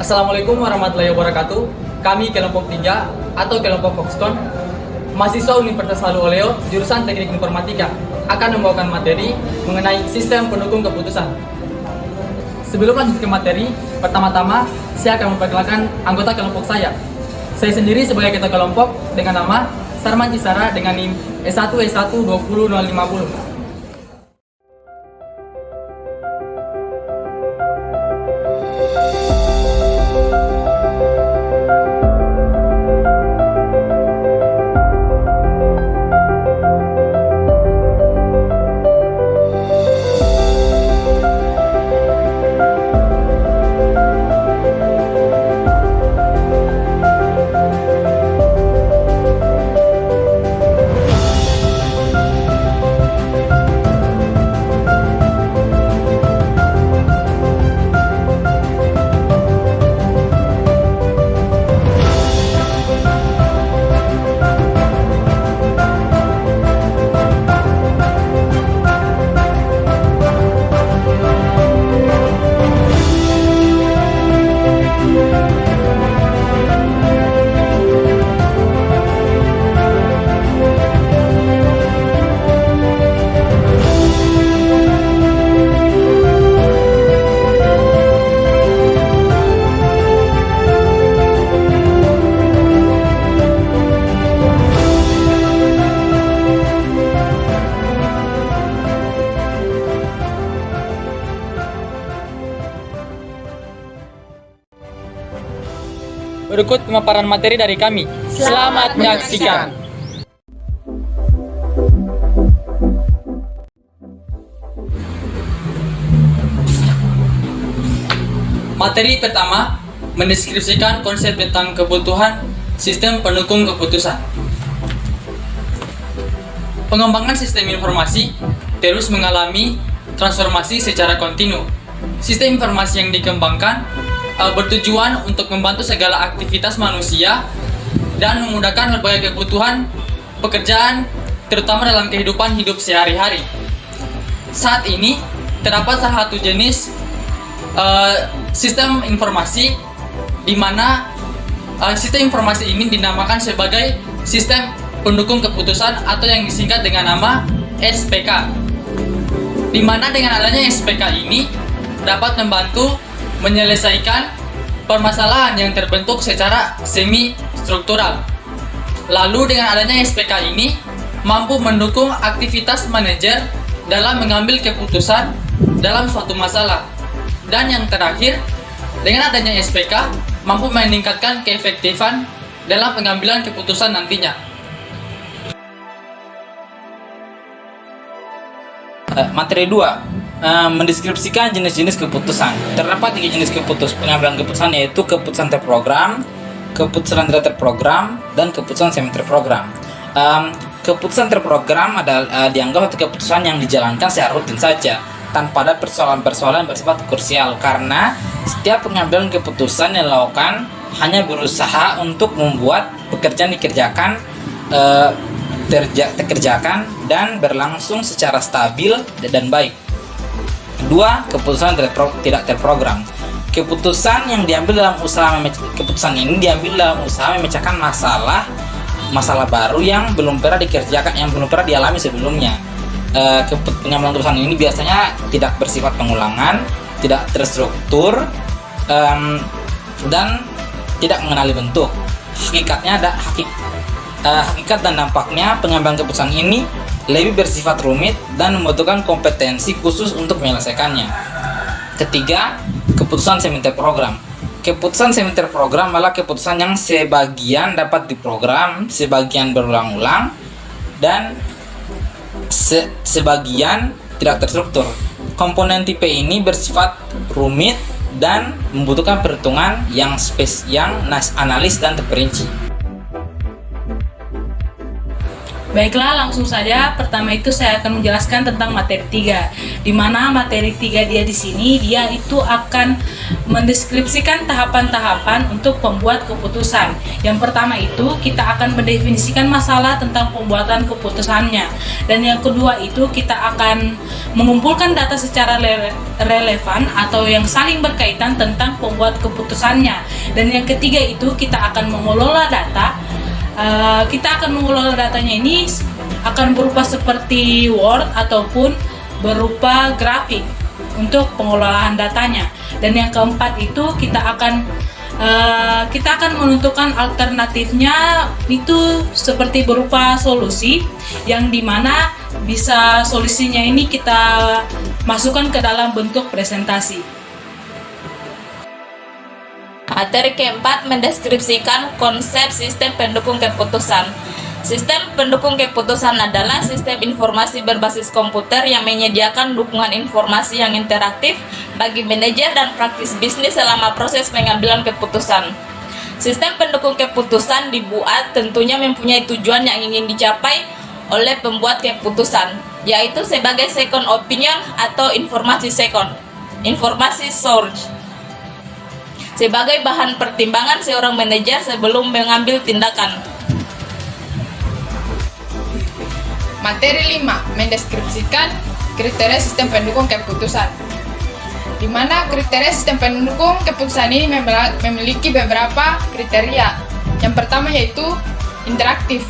Assalamualaikum warahmatullahi wabarakatuh. Kami kelompok 3 atau kelompok Foxconn, mahasiswa Universitas Halu Oleo, jurusan Teknik Informatika, akan membawakan materi mengenai sistem pendukung keputusan. Sebelum lanjut ke materi, pertama-tama saya akan memperkenalkan anggota kelompok saya. Saya sendiri sebagai ketua kelompok dengan nama Sarman Cisara dengan NIM S1S1200050. Berikut pemaparan materi dari kami. Selamat menyaksikan. Materi pertama mendeskripsikan konsep tentang kebutuhan sistem pendukung keputusan. Pengembangan sistem informasi terus mengalami transformasi secara kontinu. Sistem informasi yang dikembangkan bertujuan untuk membantu segala aktivitas manusia dan memudahkan berbagai kebutuhan pekerjaan, terutama dalam kehidupan hidup sehari-hari. Saat ini terdapat salah satu jenis sistem informasi di mana sistem informasi ini dinamakan sebagai sistem pendukung keputusan atau yang disingkat dengan nama SPK. Di mana dengan adanya SPK ini dapat membantu menyelesaikan permasalahan yang terbentuk secara semi-struktural. Lalu dengan adanya SPK ini mampu mendukung aktivitas manajer dalam mengambil keputusan dalam suatu masalah. Dan yang terakhir, dengan adanya SPK mampu meningkatkan keefektifan dalam pengambilan keputusan nantinya. Materi 2 mendeskripsikan jenis-jenis keputusan. Terdapat 3 jenis pengambilan keputusan, yaitu keputusan terprogram, keputusan tidak terprogram, dan keputusan semi terprogram. Keputusan terprogram adalah dianggap satu keputusan yang dijalankan secara rutin saja tanpa ada persoalan-persoalan bersifat krusial, karena setiap pengambilan keputusan yang dilakukan hanya berusaha untuk membuat pekerjaan terkerjakan dan berlangsung secara stabil dan baik. Kedua, keputusan tidak terprogram. Keputusan ini diambil dalam usaha memecahkan masalah baru yang belum pernah dikerjakan, yang belum pernah dialami sebelumnya. Pengambilan keputusan ini biasanya tidak bersifat pengulangan, tidak terstruktur, dan tidak mengenali bentuk. Hakikat dan dampaknya pengambilan keputusan ini lebih bersifat rumit dan membutuhkan kompetensi khusus untuk menyelesaikannya. Ketiga, keputusan semi terprogram. Keputusan semi terprogram adalah keputusan yang sebagian dapat diprogram, sebagian berulang-ulang, dan sebagian tidak terstruktur. Komponen tipe ini bersifat rumit dan membutuhkan perhitungan yang analis dan terperinci. Baiklah, langsung saja. Pertama itu saya akan menjelaskan tentang materi 3. Di mana materi 3 dia di sini dia itu akan mendeskripsikan tahapan-tahapan untuk pembuat keputusan. Yang pertama itu kita akan mendefinisikan masalah tentang pembuatan keputusannya. Dan yang kedua itu kita akan mengumpulkan data secara relevan atau yang saling berkaitan tentang pembuat keputusannya. Dan yang ketiga itu kita akan mengelola data. Kita akan mengelola datanya ini akan berupa seperti Word ataupun berupa grafik untuk pengelolaan datanya. Dan yang keempat itu kita akan menentukan alternatifnya itu seperti berupa solusi yang dimana bisa solusinya ini kita masukkan ke dalam bentuk presentasi. Materi keempat mendeskripsikan konsep sistem pendukung keputusan. Sistem pendukung keputusan adalah sistem informasi berbasis komputer yang menyediakan dukungan informasi yang interaktif bagi manajer dan praktis bisnis selama proses pengambilan keputusan. Sistem pendukung keputusan dibuat tentunya mempunyai tujuan yang ingin dicapai oleh pembuat keputusan, yaitu sebagai second opinion atau informasi source, sebagai bahan pertimbangan seorang manajer sebelum mengambil tindakan. Materi 5 mendeskripsikan kriteria sistem pendukung keputusan. Di mana kriteria sistem pendukung keputusan ini memiliki beberapa kriteria. Yang pertama yaitu interaktif.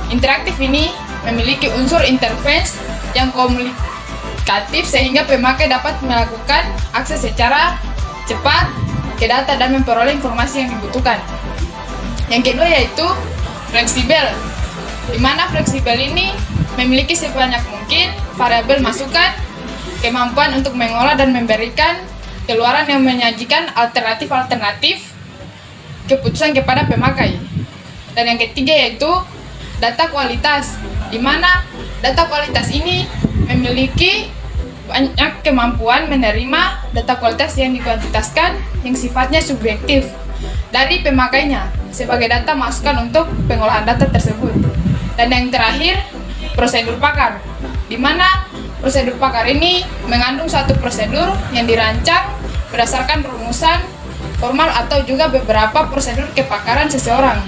Interaktif ini memiliki unsur interface yang komunikatif sehingga pemakai dapat melakukan akses secara cepat ke data dan memperoleh informasi yang dibutuhkan. Yang kedua yaitu fleksibel, di mana fleksibel ini memiliki sebanyak mungkin variabel masukan, kemampuan untuk mengolah dan memberikan keluaran yang menyajikan alternatif-alternatif keputusan kepada pemakai. Dan yang ketiga yaitu data kualitas, di mana data kualitas ini memiliki banyak kemampuan menerima data kualitas yang dikuantitaskan yang sifatnya subjektif dari pemakainya sebagai data masukan untuk pengolahan data tersebut. Dan yang terakhir, prosedur pakar, di mana prosedur pakar ini mengandung suatu prosedur yang dirancang berdasarkan rumusan formal atau juga beberapa prosedur kepakaran seseorang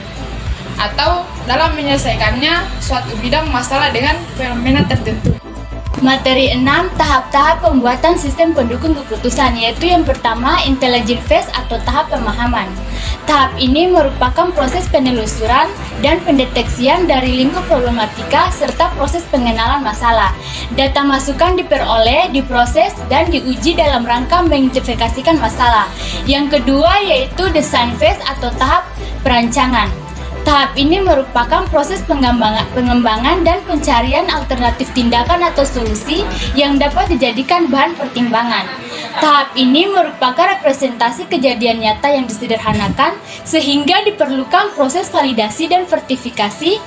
atau dalam menyelesaikannya suatu bidang masalah dengan fenomena tertentu. Materi 6, tahap-tahap pembuatan sistem pendukung keputusan, yaitu yang pertama, intelligent phase atau tahap pemahaman. Tahap ini merupakan proses penelusuran dan pendeteksian dari lingkup problematika serta proses pengenalan masalah. Data masukan diperoleh, diproses, dan diuji dalam rangka mengidentifikasikan masalah. Yang kedua yaitu design phase atau tahap perancangan. Tahap ini merupakan proses pengembangan dan pencarian alternatif tindakan atau solusi yang dapat dijadikan bahan pertimbangan. Tahap ini merupakan representasi kejadian nyata yang disederhanakan sehingga diperlukan proses validasi dan verifikasi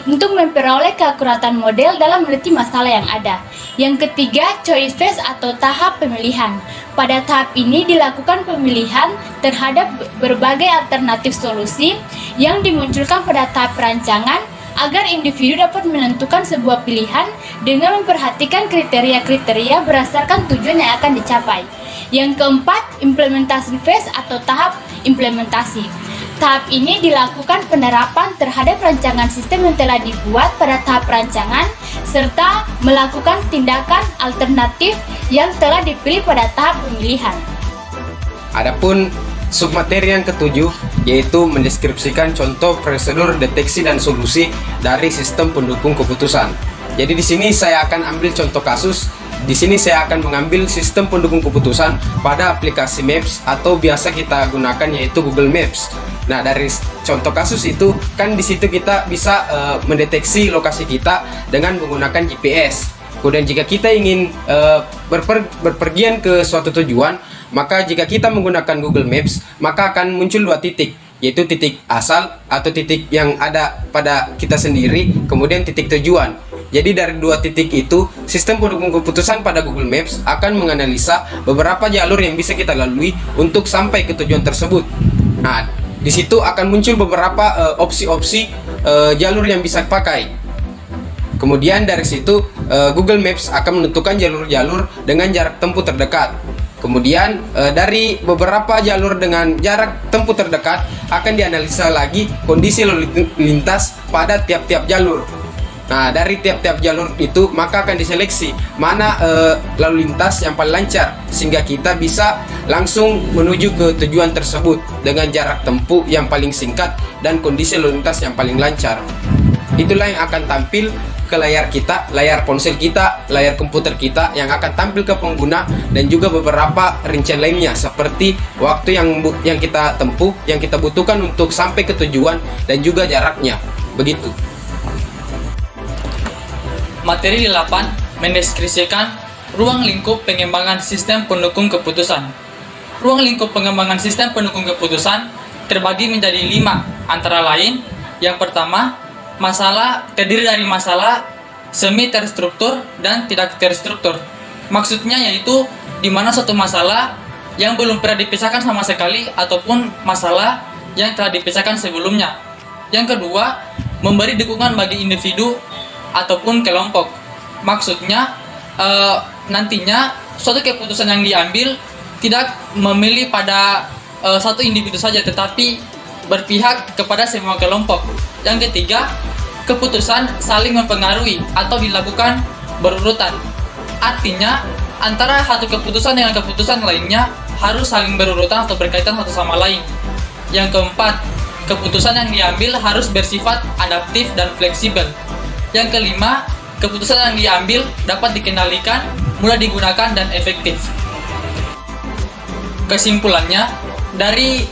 untuk memperoleh keakuratan model dalam meneliti masalah yang ada. Yang ketiga, choice phase atau tahap pemilihan. Pada tahap ini dilakukan pemilihan terhadap berbagai alternatif solusi yang dimunculkan pada tahap perancangan agar individu dapat menentukan sebuah pilihan dengan memperhatikan kriteria-kriteria berdasarkan tujuan yang akan dicapai. Yang keempat, implementasi phase atau tahap implementasi. Tahap ini dilakukan penerapan terhadap rancangan sistem yang telah dibuat pada tahap perancangan serta melakukan tindakan alternatif yang telah dipilih pada tahap pemilihan. Adapun submateri yang ketujuh yaitu mendeskripsikan contoh prosedur deteksi dan solusi dari sistem pendukung keputusan. Jadi di sini saya akan ambil contoh kasus. Di sini saya akan mengambil sistem pendukung keputusan pada aplikasi Maps atau biasa kita gunakan yaitu Google Maps. Nah, dari contoh kasus itu kan di situ kita bisa mendeteksi lokasi kita dengan menggunakan GPS. Kemudian jika kita ingin berpergian ke suatu tujuan, maka jika kita menggunakan Google Maps, maka akan muncul dua titik, yaitu titik asal atau titik yang ada pada kita sendiri, kemudian titik tujuan. Jadi dari dua titik itu, sistem pendukung keputusan pada Google Maps akan menganalisa beberapa jalur yang bisa kita lalui untuk sampai ke tujuan tersebut. Nah, di situ akan muncul beberapa opsi-opsi jalur yang bisa pakai. Kemudian dari situ Google Maps akan menentukan jalur-jalur dengan jarak tempuh terdekat. Kemudian dari beberapa jalur dengan jarak tempuh terdekat akan dianalisa lagi kondisi lalu lintas pada tiap-tiap jalur. Nah, dari tiap-tiap jalur itu maka akan diseleksi mana lalu lintas yang paling lancar sehingga kita bisa langsung menuju ke tujuan tersebut dengan jarak tempuh yang paling singkat dan kondisi lalu lintas yang paling lancar. Itulah yang akan tampil ke layar kita, layar ponsel kita, layar komputer kita yang akan tampil ke pengguna dan juga beberapa rincian lainnya seperti waktu yang kita tempuh, yang kita butuhkan untuk sampai ke tujuan dan juga jaraknya. Begitu. Materi 8 mendeskripsikan ruang lingkup pengembangan sistem pendukung keputusan. Ruang lingkup pengembangan sistem pendukung keputusan terbagi menjadi 5, antara lain yang pertama, terdiri dari masalah semi terstruktur dan tidak terstruktur. Maksudnya yaitu di mana suatu masalah yang belum pernah dipisahkan sama sekali ataupun masalah yang telah dipisahkan sebelumnya. Yang kedua, memberi dukungan bagi individu ataupun kelompok. Maksudnya nantinya suatu keputusan yang diambil tidak memilih pada satu individu saja tetapi berpihak kepada semua kelompok. Yang ketiga, keputusan saling mempengaruhi atau dilakukan berurutan. Artinya, antara satu keputusan dengan keputusan lainnya harus saling berurutan atau berkaitan satu sama lain. Yang keempat, keputusan yang diambil harus bersifat adaptif dan fleksibel. Yang kelima, keputusan yang diambil dapat dikendalikan, mudah digunakan, dan efektif. Kesimpulannya, dari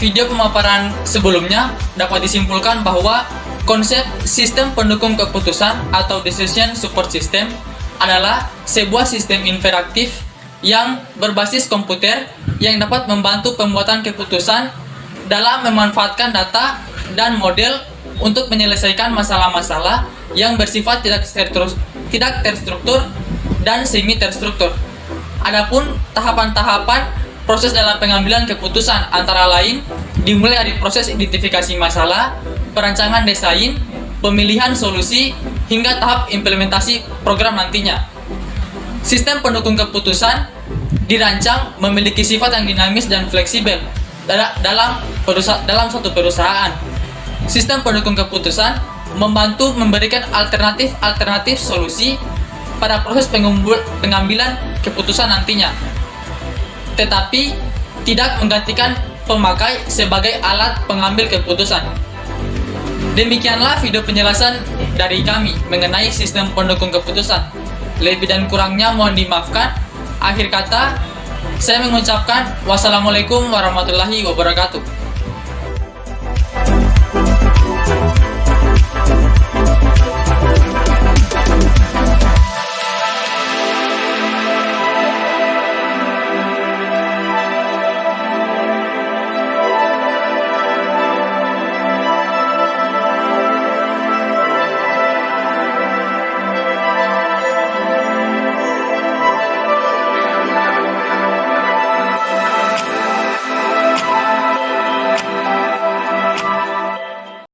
video pemaparan sebelumnya dapat disimpulkan bahwa konsep sistem pendukung keputusan atau decision support system adalah sebuah sistem interaktif yang berbasis komputer yang dapat membantu pembuatan keputusan dalam memanfaatkan data dan model untuk menyelesaikan masalah-masalah yang bersifat tidak terstruktur dan semi terstruktur. Adapun tahapan-tahapan proses dalam pengambilan keputusan antara lain dimulai dari proses identifikasi masalah, perancangan desain, pemilihan solusi, hingga tahap implementasi program nantinya. Sistem pendukung keputusan dirancang memiliki sifat yang dinamis dan fleksibel dalam suatu perusahaan. Sistem pendukung keputusan membantu memberikan alternatif solusi pada proses pengambilan keputusan nantinya, tetapi tidak menggantikan pemakai sebagai alat pengambil keputusan. Demikianlah video penjelasan dari kami mengenai sistem pendukung keputusan. Lebih dan kurangnya mohon dimaafkan. Akhir kata, saya mengucapkan wassalamualaikum warahmatullahi wabarakatuh.